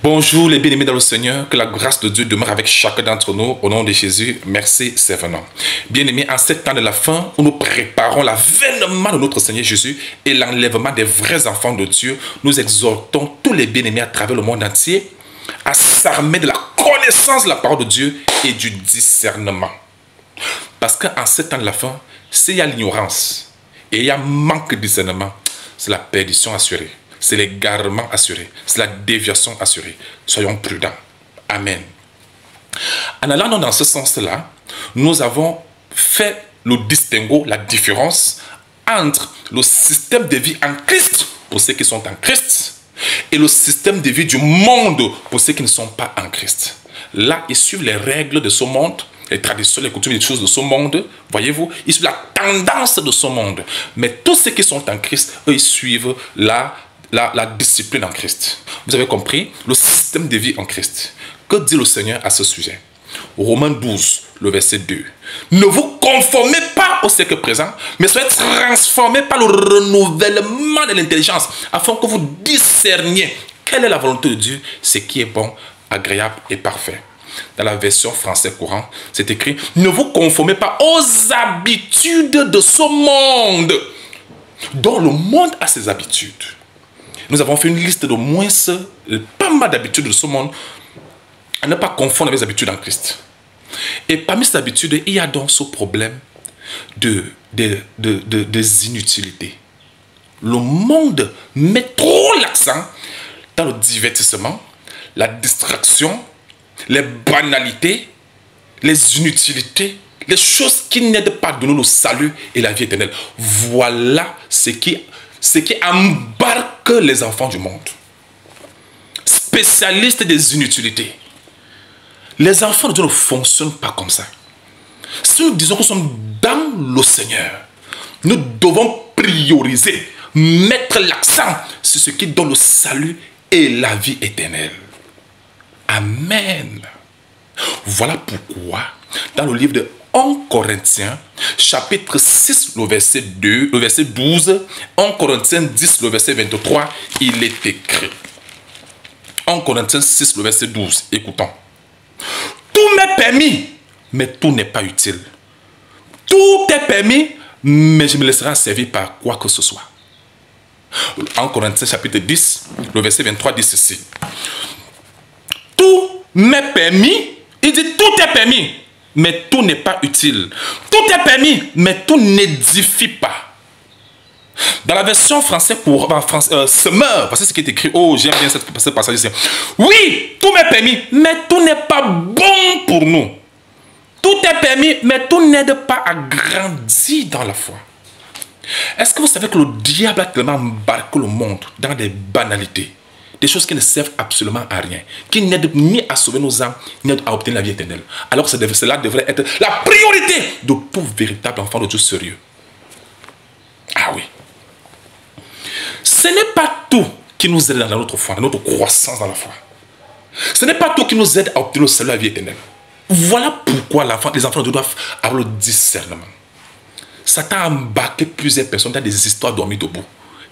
Bonjour les bien-aimés dans le Seigneur, que la grâce de Dieu demeure avec chacun d'entre nous, au nom de Jésus, merci, c'est venant. Bien-aimés, en ce temps de la fin, où nous préparons l'avènement de notre Seigneur Jésus et l'enlèvement des vrais enfants de Dieu, nous exhortons tous les bien-aimés à travers le monde entier à s'armer de la connaissance de la parole de Dieu et du discernement. Parce qu'en ce temps de la fin, s'il y a l'ignorance et il y a manque de discernement, c'est la perdition assurée. C'est l'égarement assuré. C'est la déviation assurée. Soyons prudents. Amen. En allant dans ce sens-là, nous avons fait le distinguo, la différence entre le système de vie en Christ pour ceux qui sont en Christ et le système de vie du monde pour ceux qui ne sont pas en Christ. Là, ils suivent les règles de ce monde, les traditions, les coutumes, les choses de ce monde. Voyez-vous, ils suivent la tendance de ce monde. Mais tous ceux qui sont en Christ, eux, ils suivent la discipline en Christ. Vous avez compris le système de vie en Christ. Que dit le Seigneur à ce sujet? Romains 12, le verset 2. Ne vous conformez pas au siècle présent, mais soyez transformés par le renouvellement de l'intelligence, afin que vous discerniez quelle est la volonté de Dieu, ce qui est bon, agréable et parfait. Dans la version français courant, c'est écrit: ne vous conformez pas aux habitudes de ce monde, dont le monde a ses habitudes. Nous avons fait une liste de moins pas mal d'habitudes de ce monde à ne pas confondre avec les habitudes en Christ. Et parmi ces habitudes, il y a donc ce problème des inutilités. Le monde met trop l'accent dans le divertissement, la distraction, les banalités, les inutilités, les choses qui n'aident pas à donner le salut et la vie éternelle. Voilà ce qui embarque les enfants du monde. Spécialistes des inutilités. Les enfants de Dieu ne fonctionnent pas comme ça. Si nous disons que nous sommes dans le Seigneur, nous devons prioriser, mettre l'accent sur ce qui donne le salut et la vie éternelle. Amen. Voilà pourquoi, dans le livre de 1 Corinthiens, chapitre 6, le verset 12, 1 Corinthiens 10, le verset 23, il est écrit. 1 Corinthiens 6, le verset 12, écoutons. Tout m'est permis, mais tout n'est pas utile. Tout est permis, mais je me laisserai servir par quoi que ce soit. 1 Corinthiens chapitre 10, le verset 23 dit ceci. Tout m'est permis, il dit tout est permis, mais tout n'est pas utile. Tout est permis, mais tout n'édifie pas. Dans la version française pour Semeur, voici ce qui est écrit. Oh, j'aime bien ce passage ici. Oui, tout m'est permis, mais tout n'est pas bon pour nous. Tout est permis, mais tout n'aide pas à grandir dans la foi. Est-ce que vous savez que le diable a tellement embarqué le monde dans des banalités, des choses qui ne servent absolument à rien, qui n'aident ni à sauver nos âmes, ni à obtenir la vie éternelle. Alors que cela devrait être la priorité de tout véritable enfant de Dieu sérieux. Ah oui. Ce n'est pas tout qui nous aide dans notre foi, dans notre croissance dans la foi. Ce n'est pas tout qui nous aide à obtenir le salut à la vie éternelle. Voilà pourquoi les enfants de Dieu doivent avoir le discernement. Satan a embarqué plusieurs personnes dans des histoires dormies debout.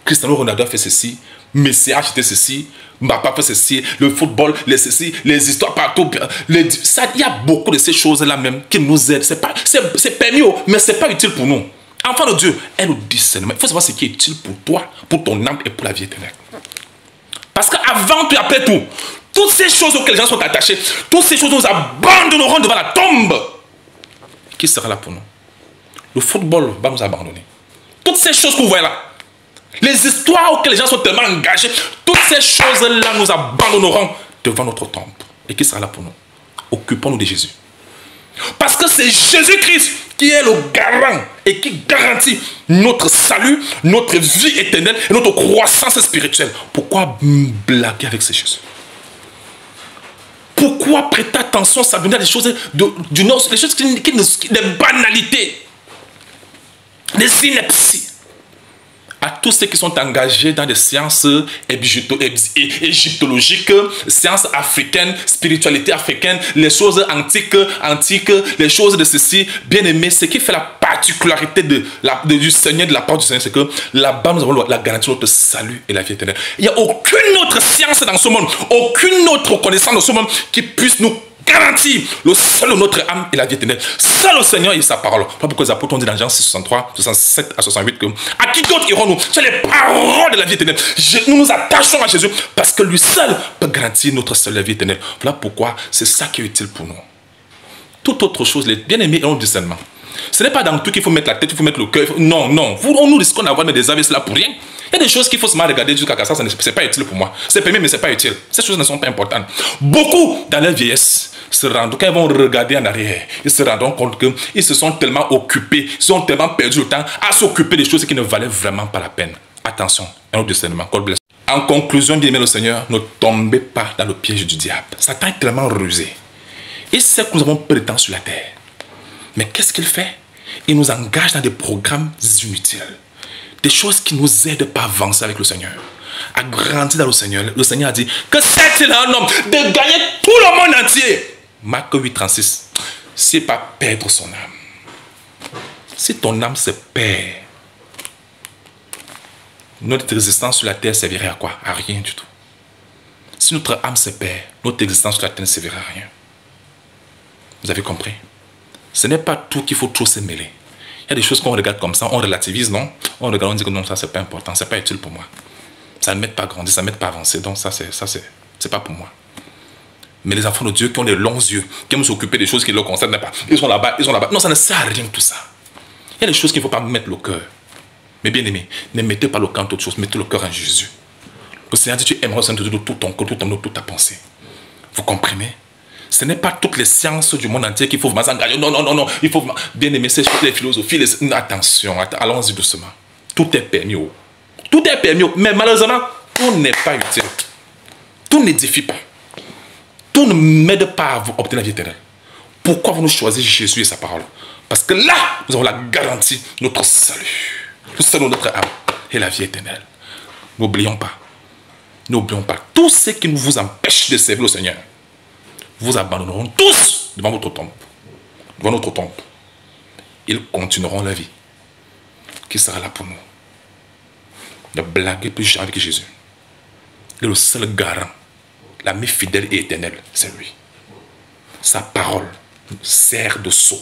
Cristiano Ronaldo a fait ceci, Messi a acheté ceci, Mbappé a fait ceci, le football, les histoires partout. Il y a beaucoup de ces choses-là même qui nous aident. C'est permis, mais ce n'est pas utile pour nous. Enfant de Dieu, est le discernement. Il faut savoir ce qui est utile pour toi, pour ton âme et pour la vie éternelle. Parce qu'avant tout et après tout, toutes ces choses auxquelles les gens sont attachés, toutes ces choses nous abandonneront devant la tombe. Qui sera là pour nous? Le football va nous abandonner. Toutes ces choses que vous voyez là, les histoires auxquelles les gens sont tellement engagés, toutes ces choses-là nous abandonneront devant notre tombe. Et qui sera là pour nous? Occupons-nous de Jésus. Parce que c'est Jésus-Christ qui est le garant et qui garantit notre salut, notre vie éternelle et notre croissance spirituelle. Pourquoi blaguer avec ces choses? Pourquoi prêter attention, s'abonner à des choses du nord, des choses des banalités, des inepties? à tous ceux qui sont engagés dans des sciences égyptologiques, sciences africaines, spiritualité africaine, les choses antiques, les choses de ceci. Bien aimé, ce qui fait la particularité du Seigneur, de la part du Seigneur, c'est que là-bas, nous avons la garantie de notre salut et la vie éternelle. Il n'y a aucune autre science dans ce monde, aucune autre connaissance dans ce monde qui puisse nous garantir le seul de notre âme et la vie éternelle. Seul le Seigneur et sa parole. Voilà pourquoi les apôtres ont dit dans Jean 6, 63, 67 à 68 que à qui d'autre irons-nous? C'est les paroles de la vie éternelle. Nous nous attachons à Jésus parce que lui seul peut garantir notre seule la vie éternelle. Voilà pourquoi c'est ça qui est utile pour nous. Toute autre chose, les bien-aimés ont discernement. Ce n'est pas dans tout qu'il faut mettre la tête, il faut mettre le cœur. Non, non. Nous risquons d'avoir des avis là pour rien. Il y a des choses qu'il faut se regarder jusqu'à ça, c'est pas utile pour moi. C'est permis, mais c'est pas utile. Ces choses ne sont pas importantes. Beaucoup, dans leur vieillesse, se rendent, quand ils vont regarder en arrière, ils se rendent compte qu'ils se sont tellement occupés, ils ont tellement perdu le temps à s'occuper des choses qui ne valaient vraiment pas la peine. Attention, un autre discernement. God bless. En conclusion, bien aimé le Seigneur, ne tombez pas dans le piège du diable. Satan est tellement rusé. Il sait que nous avons peu de temps sur la terre. Mais qu'est-ce qu'il fait? Il nous engage dans des programmes inutiles. Des choses qui nous aident pas à avancer avec le Seigneur, à grandir dans le Seigneur. Le Seigneur a dit que c'est un homme de gagner tout le monde entier. Marc 8, 36. C'est pas perdre son âme. Si ton âme se perd, notre existence sur la terre servirait à quoi? À rien du tout. Si notre âme se perd, notre existence sur la terre ne servirait à rien. Vous avez compris? Ce n'est pas tout qu'il faut trop se mêler. Il y a des choses qu'on regarde comme ça, on relativise, non? On regarde, on dit que non, ça c'est pas important, c'est pas utile pour moi. Ça ne m'aide pas à grandir, ça ne m'aide pas à avancer, donc ça c'est pas pour moi. Mais les enfants de Dieu qui ont des longs yeux, qui aiment s'occuper des choses qui ne leur concernent pas, ils sont là-bas, ils sont là-bas. Non, ça ne sert à rien tout ça. Il y a des choses qu'il ne faut pas mettre le cœur. Mais bien aimé, ne mettez pas le cœur en toute chose, mettez le cœur en Jésus. Le Seigneur dit, tu aimeras le Seigneur de tout ton cœur, tout ton âme, toute ta pensée. Vous comprenez? Ce n'est pas toutes les sciences du monde entier qu'il faut vraiment s'engager. Non, non, non, non. Il faut bien aimer toutes les philosophies. Attention, allons-y doucement. Tout est permis. Tout est permis. Mais malheureusement, tout n'est pas utile. Tout n'édifie pas. Tout ne m'aide pas à vous obtenir la vie éternelle. Pourquoi vous nous choisissez Jésus et sa parole? Parce que là, nous avons la garantie de notre salut. Le salut de notre âme et la vie éternelle. N'oublions pas. N'oublions pas. Tout ce qui nous vous empêche de servir le Seigneur, vous abandonneront tous devant votre tombe. Devant notre tombe. Ils continueront la vie qui sera là pour nous. Ne blaguez plus jamais avec Jésus. Il est le seul garant. L'ami fidèle et éternel, c'est lui. Sa parole nous sert de sceau.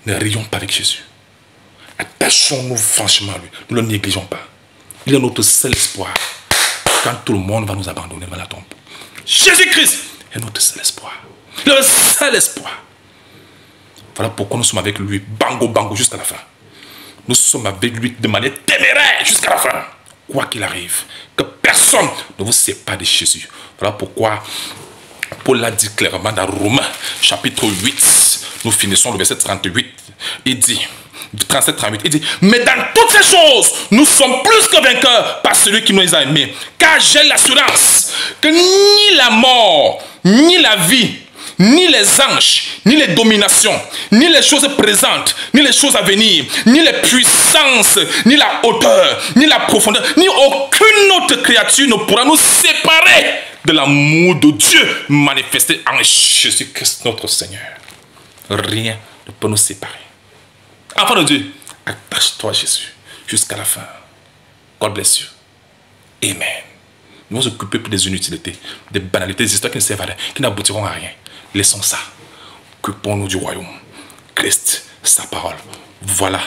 Ne rions pas avec Jésus. Attachons-nous franchement à lui. Ne le négligeons pas. Il est notre seul espoir. Quand tout le monde va nous abandonner devant la tombe. Jésus-Christ est notre seul espoir. Le seul espoir. Voilà pourquoi nous sommes avec lui, bango bango, jusqu'à la fin. Nous sommes avec lui de manière téméraire jusqu'à la fin. Quoi qu'il arrive, que personne ne vous sépare de Jésus. Voilà pourquoi Paul l'a dit clairement dans Romains, chapitre 8. Nous finissons le verset 38. Il dit, 37-38, il dit, mais dans toutes ces choses, nous sommes plus que vainqueurs par celui qui nous a aimés. Car j'ai l'assurance que ni la mort, ni la vie, ni les anges, ni les dominations, ni les choses présentes, ni les choses à venir, ni les puissances, ni la hauteur, ni la profondeur, ni aucune autre créature ne pourra nous séparer de l'amour de Dieu manifesté en Jésus-Christ notre Seigneur. Rien ne peut nous séparer. Enfant de Dieu, attache-toi à Jésus jusqu'à la fin. God bless you. Amen. Nous allons nous occuper des inutilités, des banalités, des histoires qui ne servent à rien, qui n'aboutiront à rien. Laissons ça. Occupons-nous du royaume. Christ, sa parole. Voilà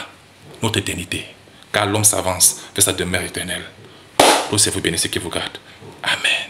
notre éternité. Car l'homme s'avance vers sa demeure éternelle. Vous vous bénissez qui vous garde. Amen.